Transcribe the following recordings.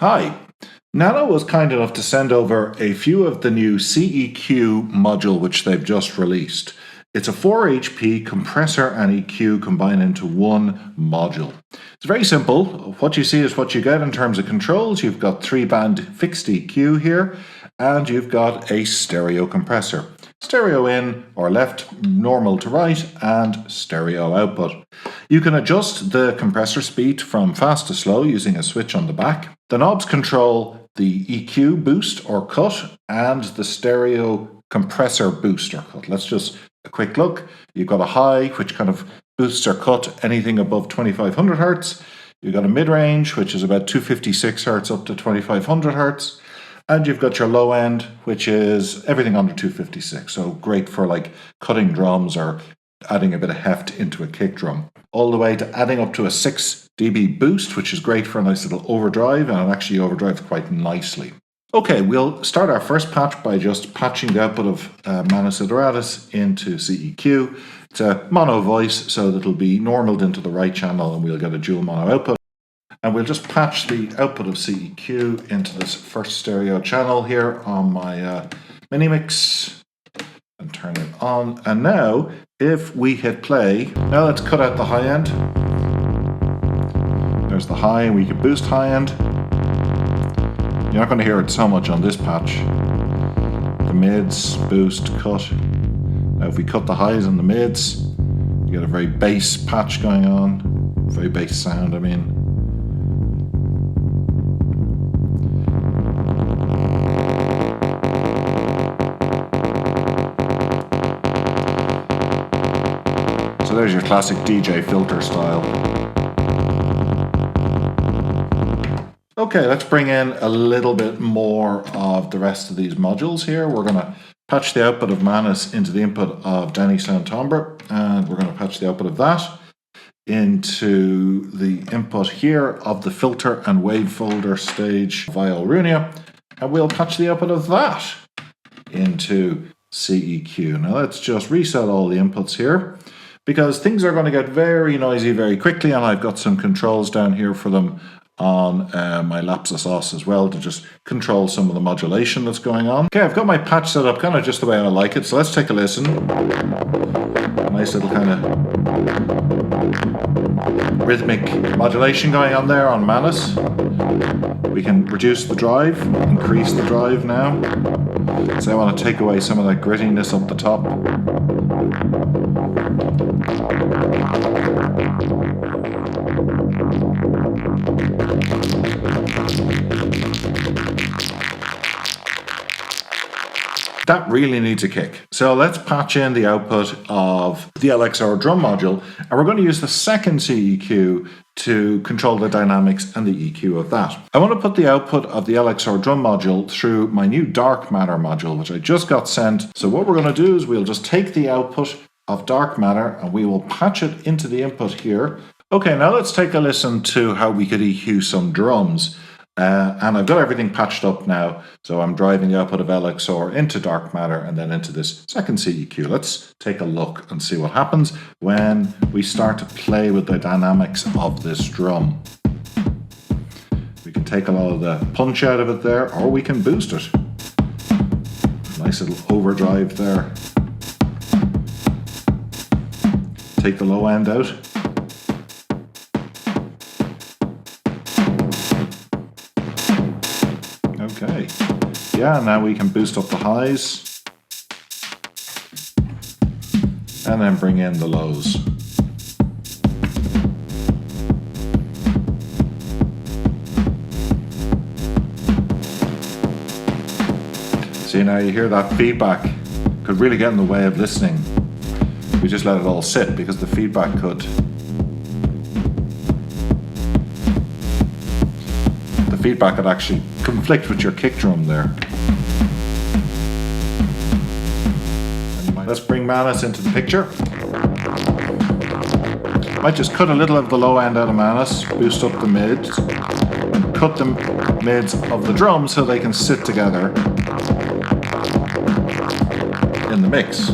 Hi. Nano was kind enough to send over a few of the new CEQ module which they've just released. It's a 4 HP compressor and EQ combined into one module. It's very simple. What you see is what you get in terms of controls. You've got 3-band fixed EQ here, and you've got a stereo compressor. Stereo in or left, normal to right, and stereo output. You can adjust the compressor speed from fast to slow using a switch on the back. The knobs control the EQ boost or cut and the stereo compressor boost or cut. Let's just a quick look. You've got a high, which kind of boosts or cut anything above 2500 Hertz. You've got a mid-range, which is about 256 Hertz up to 2500 Hertz. And you've got your low end, which is everything under 256. So great for like cutting drums or adding a bit of heft into a kick drum. All the way to adding up to a 6 dB boost, which is great for a nice little overdrive, and it actually overdrives quite nicely. Okay, we'll start our first patch by just patching the output of Manus Sideratus into CEQ. It's a mono voice, so that it'll be normaled into the right channel and we'll get a dual mono output. And we'll just patch the output of CEQ into this first stereo channel here on my Minimix and turn it on. And now, if we hit play, now let's cut out the high end. There's the high, and we can boost high end. You're not going to hear it so much on this patch. The mids, boost, cut. Now if we cut the highs and the mids, you get a very bass patch going on. Very bass sound, I mean. So there's your classic DJ filter style. Okay, let's bring in a little bit more of the rest of these modules here. We're going to patch the output of Manus into the input of Danny Sound Timbre, and we're going to patch the output of that into the input here of the filter and wave folder stage via Runia, and we'll patch the output of that into CEQ. Now let's just reset all the inputs here, because things are going to get very noisy very quickly, and I've got some controls down here for them on my Lapsus Os as well to just control some of the modulation that's going on. Okay, I've got my patch set up kind of just the way I like it, so let's take a listen. Nice little kind of rhythmic modulation going on there on Manus. We can reduce the drive, increase the drive now. So I want to take away some of that grittiness up the top. That really needs a kick. So let's patch in the output of the LXR drum module, and we're going to use the second CEQ to control the dynamics and the EQ of that. I want to put the output of the LXR drum module through my new Dark Matter module, which I just got sent. So what we're going to do is we'll just take the output of Dark Matter and we will patch it into the input here. Okay, now let's take a listen to how we could EQ some drums. And I've got everything patched up now, so I'm driving the output of LXR into Dark Matter and then into this second CEQ. Let's take a look and see what happens when we start to play with the dynamics of this drum. We can take a lot of the punch out of it there, or we can boost it. Nice little overdrive there. Take the low end out. Okay, yeah, now we can boost up the highs and then bring in the lows. See, now you hear that feedback could really get in the way of listening. We just let it all sit because the feedback could actually conflict with your kick drum there. Let's bring Manus into the picture. Might just cut a little of the low end out of Manus, boost up the mids, and cut the mids of the drum so they can sit together in the mix.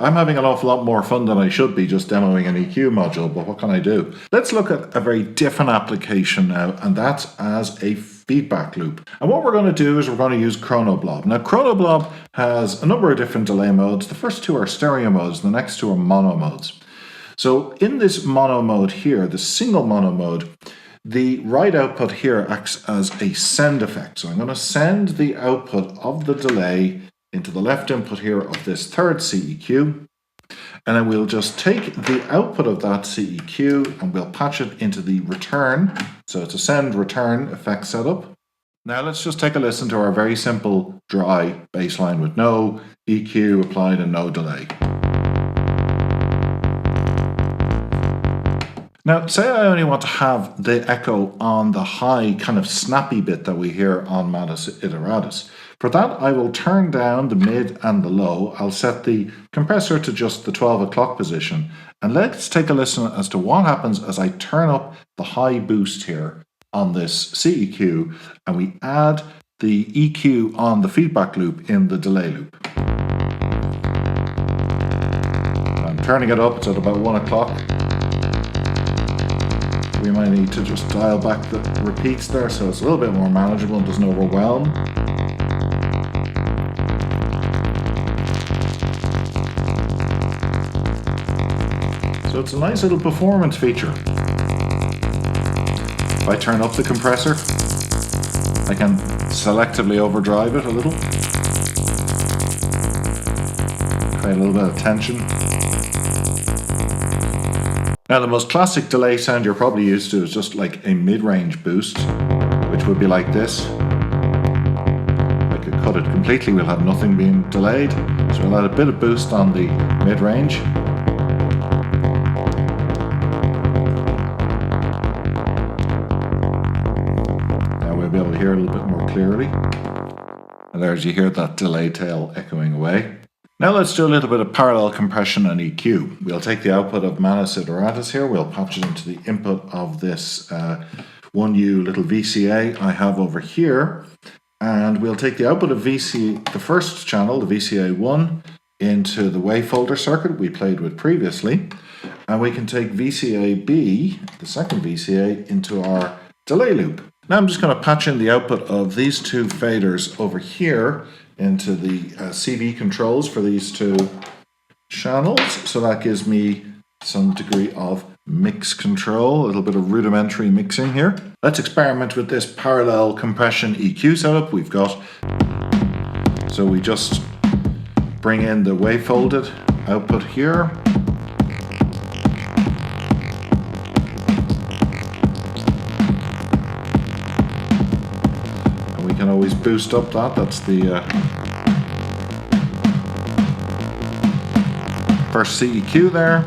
I'm having an awful lot more fun than I should be just demoing an EQ module, but what can I do? Let's look at a very different application now, and that's as a feedback loop. And what we're going to do is we're going to use ChronoBlob. Now, ChronoBlob has a number of different delay modes. The first two are stereo modes, the next two are mono modes. So in this mono mode here, the single mono mode, the write output here acts as a send effect. So I'm going to send the output of the delay into the left input here of this third CEQ. And then we'll just take the output of that CEQ and we'll patch it into the return. So it's a send return effect setup. Now let's just take a listen to our very simple dry baseline with no EQ applied and no delay. Now, say I only want to have the echo on the high kind of snappy bit that we hear on Manus Iteratus. For that, I will turn down the mid and the low. I'll set the compressor to just the 12 o'clock position. And let's take a listen as to what happens as I turn up the high boost here on this CEQ and we add the EQ on the feedback loop in the delay loop. I'm turning it up, it's at about 1 o'clock. We might need to just dial back the repeats there so it's a little bit more manageable and doesn't overwhelm. So it's a nice little performance feature. If I turn up the compressor, I can selectively overdrive it a little. Create a little bit of tension. Now the most classic delay sound you're probably used to is just like a mid-range boost, which would be like this. I could cut it completely, we'll have nothing being delayed. So we'll add a bit of boost on the mid-range. Now we'll be able to hear a little bit more clearly. And there, as you hear that delay tail echoing away. Now let's do a little bit of parallel compression and EQ. We'll take the output of Manus Iteratus here, we'll patch it into the input of this 1U little VCA I have over here, and we'll take the output of the first channel, the VCA1, into the wavefolder circuit we played with previously, and we can take VCA-B, the second VCA, into our delay loop. Now I'm just going to patch in the output of these two faders over here into the CV controls for these two channels. So that gives me some degree of mix control, a little bit of rudimentary mixing here. Let's experiment with this parallel compression EQ setup we've got. So we just bring in the wavefolded output here. Can always boost up that's the first CEQ there.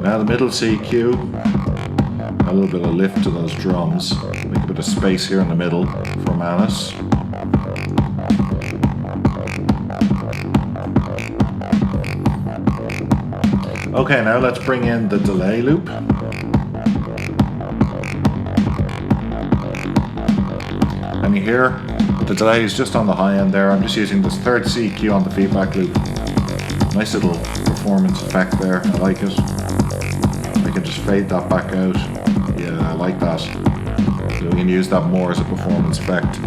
Now the middle CEQ, a little bit of lift to those drums, make a bit of space here in the middle for Manus. Okay, now let's bring in the delay loop. And you hear the delay is just on the high end there. I'm just using this third CEQ on the feedback loop. Nice little performance effect there, I like it. We can just fade that back out. Yeah, I like that. So we can use that more as a performance effect.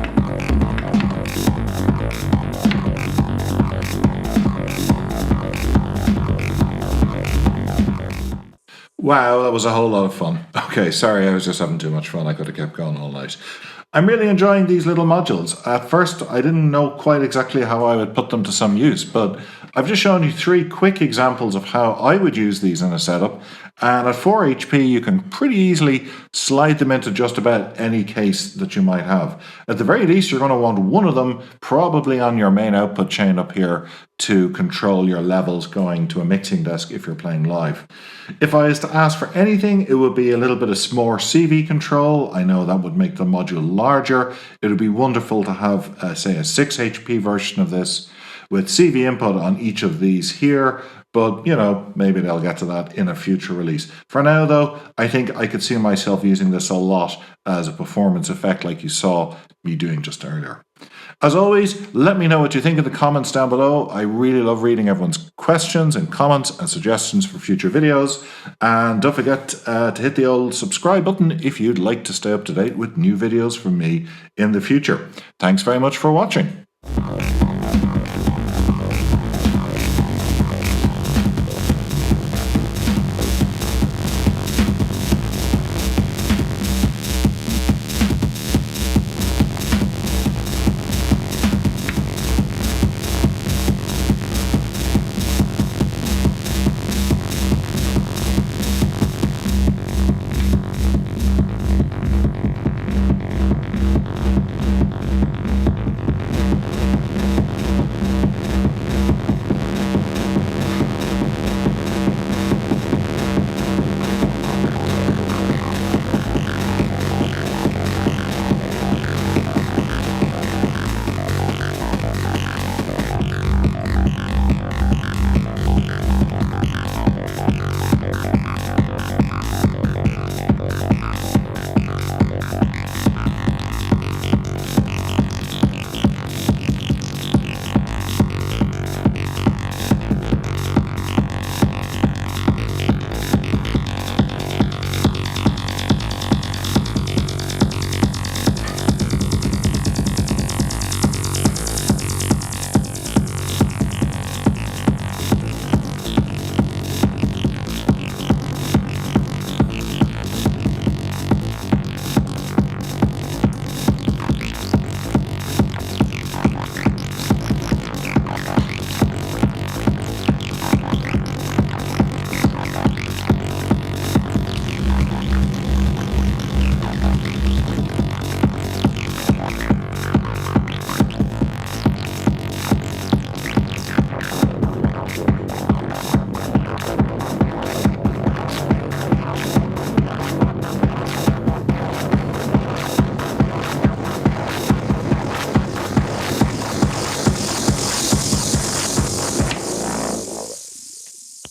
Wow, that was a whole lot of fun. Okay, sorry, I was just having too much fun. I could have kept going all night. I'm really enjoying these little modules. At first, I didn't know quite exactly how I would put them to some use, but I've just shown you 3 quick examples of how I would use these in a setup. And at 4 HP, you can pretty easily slide them into just about any case that you might have. At the very least, you're going to want one of them probably on your main output chain up here to control your levels going to a mixing desk if you're playing live. If I was to ask for anything, it would be a little bit of more CV control. I know that would make the module larger. It would be wonderful to have, say, a 6 HP version of this with CV input on each of these here, But, you know, maybe they'll get to that in a future release. For now, though, I think I could see myself using this a lot as a performance effect like you saw me doing just earlier. As always, let me know what you think in the comments down below. I really love reading everyone's questions and comments and suggestions for future videos. And don't forget to hit the old subscribe button if you'd like to stay up to date with new videos from me in the future. Thanks very much for watching.